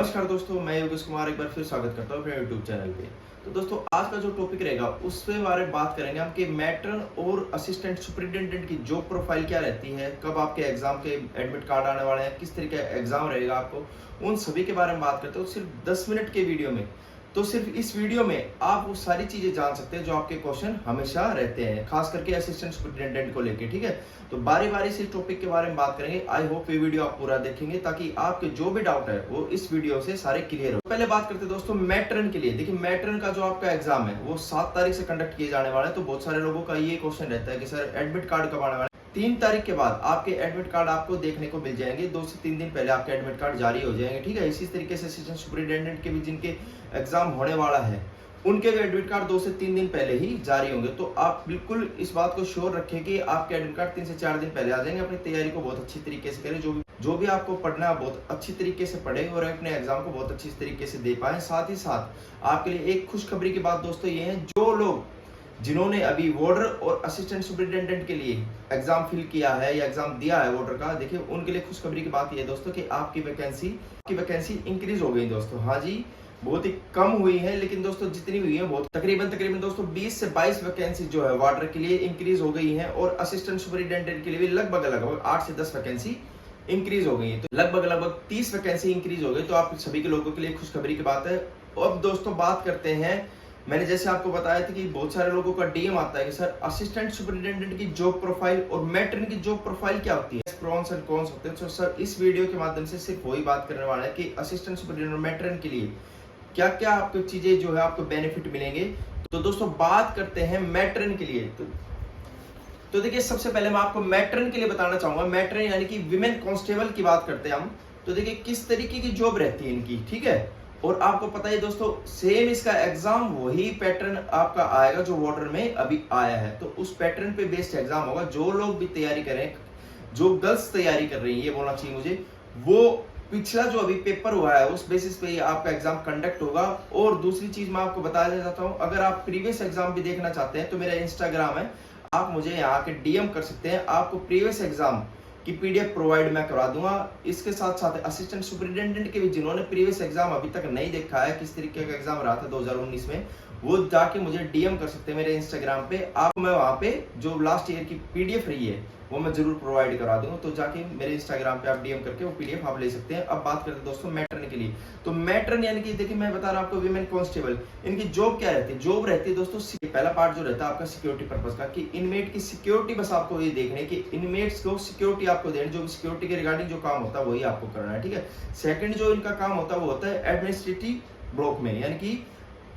नमस्कार दोस्तों, मैं योगेश कुमार एक बार फिर स्वागत करता हूँ अपने यूट्यूब चैनल पे। तो दोस्तों, आज का जो टॉपिक रहेगा उसके बारे में बात करेंगे हम कि मैट्रन और असिस्टेंट सुपरिटेंडेंट की जॉब प्रोफाइल क्या रहती है, कब आपके एग्जाम के एडमिट कार्ड आने वाले हैं, किस तरीके का एग्जाम रहेगा आपको, उन सभी के बारे में बात करते हैं सिर्फ 10 मिनट के वीडियो में। तो सिर्फ इस वीडियो में आप वो सारी चीजें जान सकते हैं जो आपके क्वेश्चन हमेशा रहते हैं, खास करके असिस्टेंट सुपरिटेंडेंट को लेके। ठीक है, तो बारी बारी से इस टॉपिक के बारे में बात करेंगे। आई होप ये वीडियो आप पूरा देखेंगे ताकि आपके जो भी डाउट है वो इस वीडियो से सारे क्लियर हो। पहले बात करते हैं दोस्तों मैट्रन के लिए। देखिए, मैट्रन का जो आपका एग्जाम है वो 7 तारीख से कंडक्ट किए जाने वाला है। तो बहुत सारे लोगों का ये क्वेश्चन रहता है कि सर एडमिट कार्ड कब आने वाला है। 3 तारीख के बाद आपके एडमिट कार्ड आपको देखने को मिल जाएंगे। 2 से 3 दिन पहले आपके एडमिट कार्ड जारी हो जाएंगे। ठीक है, इसी तरीके से असिस्टेंट सुपरिटेंडेंट के भी जिनके एग्जाम होने वाला है उनके भी एडमिट कार्ड 2 से 3 दिन पहले ही जारी होंगे। तो आप बिल्कुल इस बात को श्योर रखें कि आपके एडमिट कार्ड 3 से 4 दिन पहले आ जाएंगे। अपनी तैयारी को बहुत अच्छी तरीके से करें, जो भी आपको पढ़ना है बहुत अच्छी तरीके से पढ़े और अपने एग्जाम को बहुत अच्छी तरीके से दे पाए। साथ ही साथ आपके लिए एक खुशखबरी की बात दोस्तों ये है, जो लोग जिन्होंने अभी वार्डर और असिस्टेंट सुपरिटेंडेंट के लिए एग्जाम फिल किया है या एग्जाम दिया है वार्डर का, देखिए उनके लिए खुशखबरी की बात ये है दोस्तों कि आपकी वैकेंसी इंक्रीज हो गई दोस्तों। हाँ जी, बहुत ही कम हुई है, लेकिन दोस्तों जितनी हुई है बहुत तकरीबन दोस्तों 20 से 22 वैकेंसी जो है वार्डर के लिए इंक्रीज हो गई है और असिस्टेंट सुपरिटेंडेंट के लिए भी लगभग 8 से 10 वैकेंसी इंक्रीज हो गई है। तो लगभग 30 वैकेंसी इंक्रीज हो गई। तो आप सभी के लोगों के लिए खुशखबरी की बात है। अब दोस्तों बात करते हैं, मैंने जैसे आपको बताया था कि बहुत सारे लोगों का डीएम आता है कि सर असिस्टेंट सुपरिटेंडेंट की जॉब प्रोफाइल और मैट्रन की जॉब प्रोफाइल क्या होती है, प्रॉन्स एंड कॉन्स होते हैं। तो सर इस वीडियो के माध्यम से सिर्फ वही बात करने वाला है कि असिस्टेंट सुपरिटेंडेंट और मैट्रन के लिए क्या क्या आपको चीजें जो है आपको बेनिफिट मिलेंगे। तो दोस्तों बात करते हैं मैट्रन के लिए। तो देखिए, सबसे पहले मैं आपको मैट्रन के लिए बताना चाहूंगा। मैट्रन यानी कि विमेन कांस्टेबल की बात करते हैं हम। तो देखिए किस तरीके की जॉब रहती है इनकी, ठीक है। और आपको पता है दोस्तों, सेम इसका एग्जाम वही पैटर्न आपका आएगा जो वार्डर में अभी आया है। तो उस पैटर्न पे बेस्ड एग्जाम होगा। जो लोग भी तैयारी करें, जो गर्ल्स तैयारी कर रही है ये बोलना चाहिए मुझे, वो पिछला जो अभी पेपर हुआ है उस बेसिस पे आपका एग्जाम कंडक्ट होगा। और दूसरी चीज मैं आपको बताना चाहता हूं, अगर आप प्रीवियस एग्जाम भी देखना चाहते हैं तो मेरा इंस्टाग्राम है, आप मुझे यहाँ के डीएम कर सकते हैं। आपको प्रीवियस एग्जाम की पीडीएफ प्रोवाइड मैं करा दूंगा। इसके साथ साथ असिस्टेंट सुपरिटेंडेंट के भी जिन्होंने प्रीवियस एग्जाम अभी तक नहीं देखा है, किस तरीके का एग्जाम रहा था 2019 में, वो जाके मुझे डीएम कर सकते हैं मेरे इंस्टाग्राम पे। आप मैं वहां पे जो लास्ट ईयर की पीडीएफ रही है वो मैं जरूर प्रोवाइड करा दूंगा। तो जाके मेरे इंस्टाग्राम पे आप डीएम करके वो पीडीएफ आप ले सकते हैं। अब बात करते हैं दोस्तों मैट्रन के लिए। तो मैट्रन यानी कि देखिए मैं बता रहा हूं आपको विमेन कांस्टेबल, इनकी जॉब क्या रहती है। जॉब रहती है दोस्तों, पहला पार्ट जो रहता है आपका सिक्योरिटी पर्पस का, कि इनमेट की सिक्योरिटी, बस आपको ये देखने कि इनमेट्स को सिक्योरिटी आपको देनी, जो सिक्योरिटी के रिगार्डिंग जो काम होता है वही आपको करना है। ठीक है। सेकंड जो इनका काम होता है वो होता है एडमिनिस्ट्रेटिव ब्लॉक में, यानी कि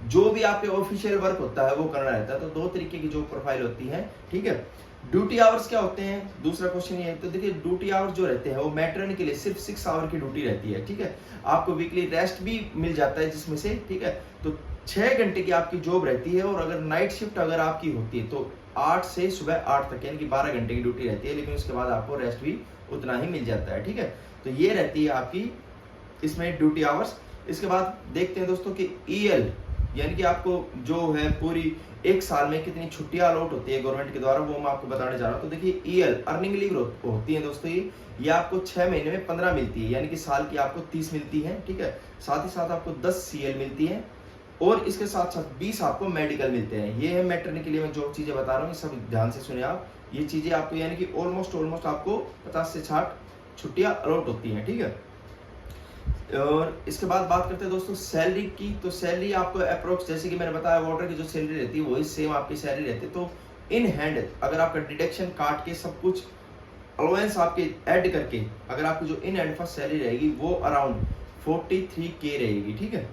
जो भी आपके ऑफिशियल वर्क होता है वो करना रहता है। तो 2 तरीके की जो प्रोफाइल होती है। ठीक है। ड्यूटी आवर्स क्या होते हैं, दूसरा क्वेश्चन ये है। तो देखिए ड्यूटी आवर्स जो रहते हैं वो मैट्रन के लिए सिर्फ 6 आवर की ड्यूटी रहती है। ठीक है। आपको वीकली रेस्ट भी मिल जाता है जिसमें से, ठीक है। तो 6 घंटे की आपकी जॉब रहती है। और अगर नाइट शिफ्ट अगर आपकी होती है तो 8 से सुबह 8 तक, यानी कि 12 घंटे की ड्यूटी रहती है। लेकिन उसके बाद आपको रेस्ट भी उतना ही मिल जाता है। ठीक है। तो ये रहती है आपकी इसमें ड्यूटी आवर्स। इसके बाद देखते हैं दोस्तों कि ईएल यानी कि आपको जो है पूरी एक साल में कितनी छुट्टियां अलॉट होती है गवर्नमेंट के द्वारा, वो मैं आपको बताने जा रहा हूँ। तो देखिए ईएल अर्निंग लीव होती है दोस्तों, ये आपको 6 महीने में 15 मिलती है, यानी कि साल की आपको 30 मिलती है। ठीक है। साथ ही साथ आपको 10 सीएल मिलती है और इसके साथ साथ 20 आपको मेडिकल मिलते हैं। ये है मैट्रन के लिए मैं जो चीजें बता रहा हूँ, सब ध्यान से सुने आप। ये चीजें आपको यानी कि ऑलमोस्ट आपको 50 से 60 छुट्टियां अलॉट होती है। ठीक है। और इसके बाद बात करते हैं दोस्तों सैलरी की। तो सैलरी आपको अप्रोक्स, जैसे कि मैंने बताया वार्डर की जो सैलरी रहती है वही सेम आपकी सैलरी रहती है। तो इन हैंड अगर आपका डिडक्शन काट के सब कुछ अलाउंस आपके ऐड करके अगर आपकी जो इन हैंड फर्स्ट सैलरी रहेगी वो अराउंड 43K रहेगी। ठीक है।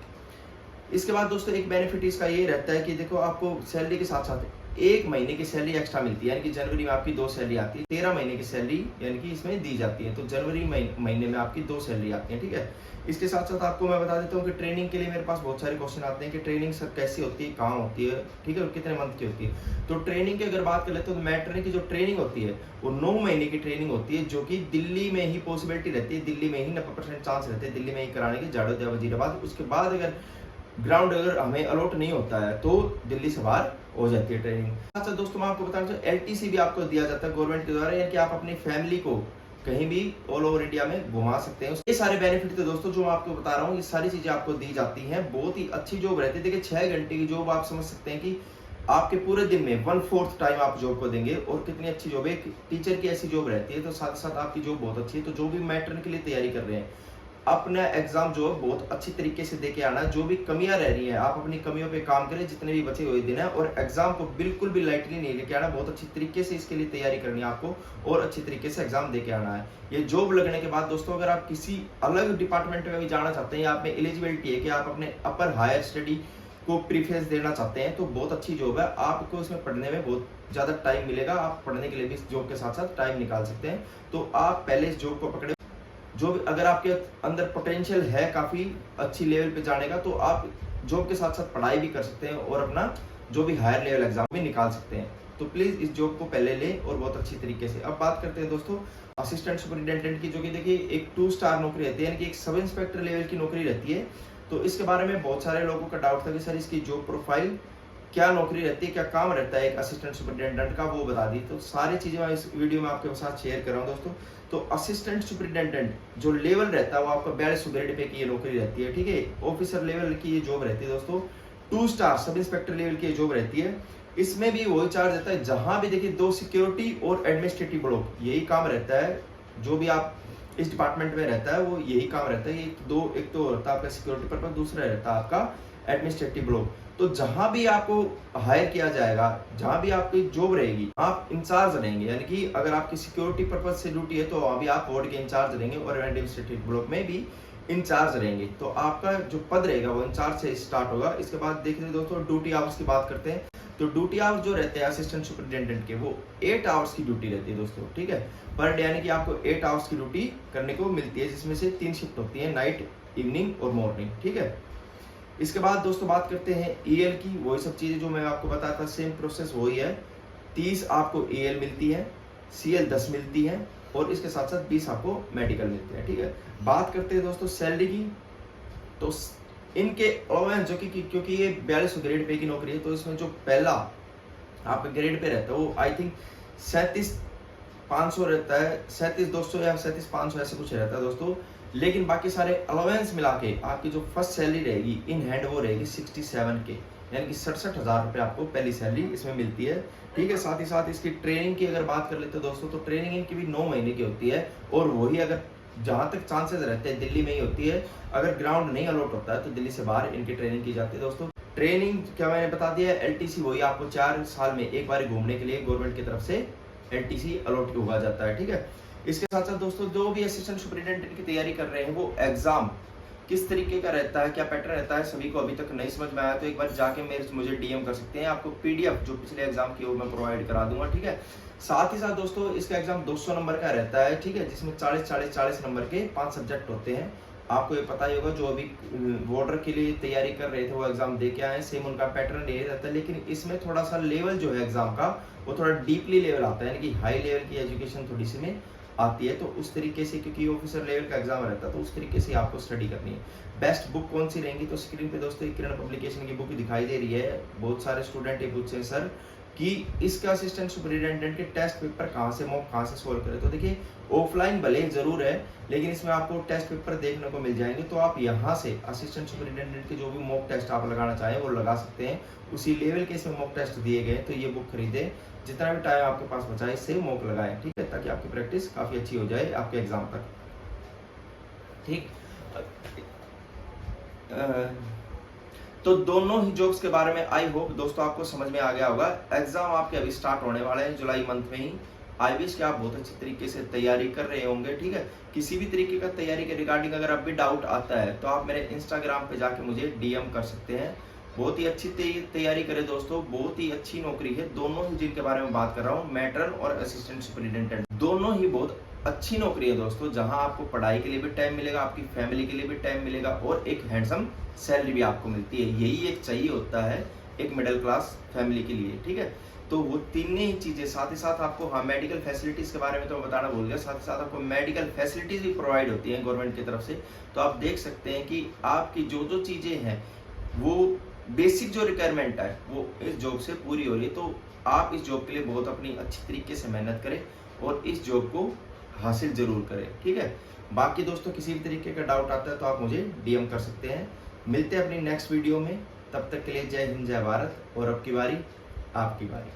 इसके बाद दोस्तों एक बेनिफिट इसका ये रहता है कि देखो आपको सैलरी के साथ साथ 1 महीने की सैलरी एक्स्ट्रा मिलती है, यानी कि जनवरी में आपकी 2 सैलरी आती है। 13 महीने की सैलरी यानी कि इसमें दी जाती है। तो जनवरी महीने में आपकी 2 सैलरी आती है। ठीक है। इसके साथ साथ आपको मैं बता देता हूँ कि ट्रेनिंग के लिए मेरे पास बहुत सारे क्वेश्चन आते हैं कि ट्रेनिंग सर कैसी होती है, कहाँ होती है, ठीक है, और कितने मंथ की होती है। तो ट्रेनिंग की अगर बात कर लेते हो तो मैट्रन की जो ट्रेनिंग होती है वो 9 महीने की ट्रेनिंग होती है, जो कि दिल्ली में ही पॉसिबिलिटी रहती है, दिल्ली में ही 90% चांस रहते हैं दिल्ली में ही कराने की, जाडोदिया वजीराबाद। उसके बाद अगर ग्राउंड अगर हमें अलॉट नहीं होता है तो दिल्ली से बाहर हो जाती है ट्रेनिंग। अच्छा दोस्तों मैं आपको बता दूं एलटीसी भी आपको दिया जाता है गवर्नमेंट के द्वारा, यानी कि आप अपनी फैमिली को कहीं भी ऑल ओवर इंडिया में घुमा सकते हैं। ये सारे बेनिफिट थे दोस्तों जो मैं आपको बता रहा हूँ, ये सारी चीजें आपको दी जाती हैं। बहुत ही अच्छी जॉब रहती है। देखिए 6 घंटे की जॉब आप समझ सकते हैं कि आपके पूरे दिन में 1/4 टाइम आप जॉब को देंगे, और कितनी अच्छी जॉब है। एक टीचर की ऐसी जॉब रहती है, तो साथ साथ आपकी जॉब बहुत अच्छी है। तो जो भी मैट्रन के लिए तैयारी कर रहे हैं, अपना एग्जाम जो है बहुत अच्छी तरीके से देके आना। जो भी कमियां रह रही हैं, आप अपनी कमियों पे काम करें जितने भी बचे हुए दिन है, और एग्जाम को बिल्कुल भी लाइटली नहीं लेके आना। बहुत अच्छी तरीके से इसके लिए तैयारी करनी है आपको, और अच्छी तरीके से एग्जाम देके आना है। ये जॉब लगने के बाद दोस्तों, अगर आप किसी अलग डिपार्टमेंट में भी जाना चाहते हैं, या आप में एलिजिबिलिटी है कि आप अपने अपर हायर स्टडी को प्रीफरेंस देना चाहते हैं, तो बहुत अच्छी जॉब है। आपको इसमें पढ़ने में बहुत ज्यादा टाइम मिलेगा। आप पढ़ने के लिए भी इस जॉब के साथ साथ टाइम निकाल सकते हैं। तो आप पहले इस जॉब को पकड़े। जो अगर आपके अंदर पोटेंशियल है काफी अच्छी लेवल पे जाने का, तो आप जॉब के साथ साथ पढ़ाई भी कर सकते हैं, और अपना जो भी हायर लेवल एग्जाम भी निकाल सकते हैं। तो प्लीज इस जॉब को पहले लें, और बहुत अच्छी तरीके से। अब बात करते हैं दोस्तों असिस्टेंट सुपरिटेंडेंट की, जो कि देखिए एक 2 स्टार नौकरी रहती है, यानी कि एक सब इंस्पेक्टर लेवल की नौकरी रहती है। तो इसके बारे में बहुत सारे लोगों का डाउट था कि सर इसकी जॉब प्रोफाइल क्या नौकरी रहती है, क्या काम रहता है एक असिस्टेंट सुपरिटेंडेंट का, वो बता दी। तो सारी चीजें मैं इस वीडियो में आपके साथ शेयर कर रहा हूँ दोस्तों। तो असिस्टेंट सुपरिटेंडेंट जो लेवल रहता है, वो आपका 42 ग्रेड पे की ये नौकरी रहती है, ठीक है। ऑफिसर लेवल की ये जॉब रहती है दोस्तों। 2 स्टार सब इंस्पेक्टर लेवल की ये जॉब रहती है। इसमें भी वही चार्ज रहता है, जहां भी देखिए 2 सिक्योरिटी और एडमिनिस्ट्रेटिव ब्लॉक, यही काम रहता है। जो भी आप इस डिपार्टमेंट में रहता है, वो यही काम रहता है। एक तो रहता है आपका सिक्योरिटी पर्पज, दूसरा रहता है आपका एडमिनिस्ट्रेटिव ब्लॉक। तो जहां भी आपको हायर किया जाएगा, जहां भी आपकी जॉब रहेगी, आप इंचार्ज रहेंगे। यानी कि अगर आपकी सिक्योरिटी पर्पज से ड्यूटी है, तो अभी आप वार्ड के इंचार्ज रहेंगे, और एडमिनिस्ट्रेटिव ब्लॉक में भी इंचार्ज रहेंगे। तो आपका जो पद रहेगा वो इंचार्ज से स्टार्ट होगा। इसके बाद देखिए दोस्तों, ड्यूटी आवर्स की बात करते हैं। तो ड्यूटी आवर्स जो रहते हैं असिस्टेंट सुपरिटेंडेंट के, वो 8 आवर्स की ड्यूटी रहती है दोस्तों, ठीक है। पर डे, यानी कि आपको 8 आवर्स की ड्यूटी करने को मिलती है, जिसमें से 3 शिफ्ट होती है, नाइट, इवनिंग और मॉर्निंग, ठीक है। इसके बाद दोस्तों बात करते हैं ईएल की। वही सब चीजें जो मैं आपको बताया था, सेम प्रोसेस वही है। 30 आपको ईएल मिलती है, सीएल 10 मिलती है, और इसके साथ साथ 20 आपको मेडिकल मिलते हैं, ठीक है। बात करते हैं दोस्तों सैलरी की। तो इनके अलाउंस जो कि क्योंकि ये 42 ग्रेड पे की नौकरी है, तो इसमें जो पहला आपका ग्रेड पे रहता है, वो आई थिंक 37,500 रहता है, 37,200 या 37,500 ऐसे कुछ रहता है दोस्तों। लेकिन बाकी सारे अलाउंस मिला के आपकी जो फर्स्ट सैलरी रहेगी इन हैंड, वो रहेगी 67 के, यानी कि 67,000 रुपये आपको पहली सैलरी इसमें मिलती है, ठीक है। साथ ही साथ इसकी ट्रेनिंग की अगर बात कर लेते हैं दोस्तों, तो ट्रेनिंग इनकी भी 9 महीने की होती है, और वही अगर जहां तक चांसेस रहते हैं दिल्ली में ही होती है। अगर ग्राउंड नहीं अलॉट होता है, तो दिल्ली से बाहर इनकी ट्रेनिंग की जाती है दोस्तों। ट्रेनिंग क्या मैंने बता दिया है, एलटीसी वही आपको 4 साल में एक बार घूमने के लिए गवर्नमेंट की तरफ से एलटीसी अलॉट हुआ जाता है, ठीक है। इसके साथ साथ दोस्तों, जो भी असिस्टेंट सुपरिटेंडेंट की तैयारी कर रहे हैं, वो एग्जाम किस तरीके का रहता है, क्या पैटर्न रहता है, सभी को अभी तक नहीं समझ में आया, तो एक बार जाके मुझे डीएम कर सकते हैं। आपको पीडीएफ जो पिछले एग्जाम की, वो मैं प्रोवाइड करा दूंगा, ठीक है। साथ ही साथ दोस्तों, इसका एग्जाम 200 नंबर का रहता है, ठीक है, जिसमें 40 नंबर के 5 सब्जेक्ट होते हैं। आपको ये पता ही होगा, जो अभी बॉर्डर के लिए तैयारी कर रहे थे, वो एग्जाम दे के आए, सेम उनका पैटर्न यही रहता है। लेकिन इसमें थोड़ा सा लेवल जो है एग्जाम का, वो थोड़ा डीपली लेवल आता है, यानी कि हाई लेवल की एजुकेशन थोड़ी सी में आती है। तो उस तरीके से, क्योंकि ऑफिसर लेवल का एग्जाम रहता है, तो उस तरीके से आपको स्टडी करनी है। बेस्ट बुक कौन सी रहेंगी, तो स्क्रीन पे दोस्तों किरण पब्लिकेशन की बुक दिखाई दे रही है। बहुत सारे स्टूडेंट ये पूछते हैं सर कि इसका असिस्टेंट सुपरिटेंडेंट के टेस्ट पेपर कहाँ से मॉक कहाँ से सोल्व करें। तो देखिए, ऑफलाइन भले जरूर है, लेकिन इसमें आपको टेस्ट पेपर देखने को मिल जाएंगे। तो आप यहाँ से असिस्टेंट सुपरिटेंडेंट के जो भी मॉक टेस्ट आप लगाना चाहें, वो लगा सकते हैं। उसी लेवल के इसमें मॉक टेस्ट दिए गए, तो ये बुक खरीदे, जितना भी टाइम आपके पास बचा है इससे मॉक लगाएं, ठीक है, ताकि आपकी प्रैक्टिस काफी अच्छी हो जाए आपके एग्जाम तक, ठीक। तो दोनों ही जॉब्स के बारे में आई होप दोस्तों आपको समझ में आ गया होगा। एग्जाम आपके अभी स्टार्ट होने वाले हैं जुलाई मंथ में ही। आई विश कि आप बहुत अच्छी तरीके से तैयारी कर रहे होंगे, ठीक है। किसी भी तरीके का तैयारी के रिगार्डिंग अगर अब भी डाउट आता है, तो आप मेरे इंस्टाग्राम पे जाके मुझे डीएम कर सकते हैं। बहुत ही अच्छी तैयारी करें दोस्तों, बहुत ही अच्छी नौकरी है। दोनों ही जिनके बारे में बात कर रहा हूँ, मैट्रन और असिस्टेंट सुपरिटेंडेंट, दोनों ही बहुत अच्छी नौकरी है दोस्तों, जहां आपको पढ़ाई के लिए भी टाइम मिलेगा, आपकी फैमिली के लिए भी टाइम मिलेगा, और एक हैंडसम सैलरी भी आपको मिलती है। यही एक चाहिए होता है एक मिडिल क्लास फैमिली के लिए, ठीक है। तो वो तीनों ही चीजें, साथ ही साथ आपको, हाँ, मेडिकल फैसिलिटीज के बारे में तो बताना भूल गया, साथ ही साथ आपको मेडिकल फैसिलिटीज भी प्रोवाइड होती है गवर्नमेंट की तरफ से। तो आप देख सकते हैं कि आपकी जो जो चीजें हैं, वो बेसिक जो रिक्वायरमेंट है, वो इस जॉब से पूरी हो रही है। तो आप इस जॉब के लिए बहुत अपनी अच्छी तरीके से मेहनत करें, और इस जॉब को हासिल जरूर करें, ठीक है। बाकी दोस्तों किसी भी तरीके का डाउट आता है तो आप मुझे DM कर सकते हैं। मिलते हैं अपनी नेक्स्ट वीडियो में, तब तक के लिए जय हिंद जय भारत, और अब की बारी आपकी बारी।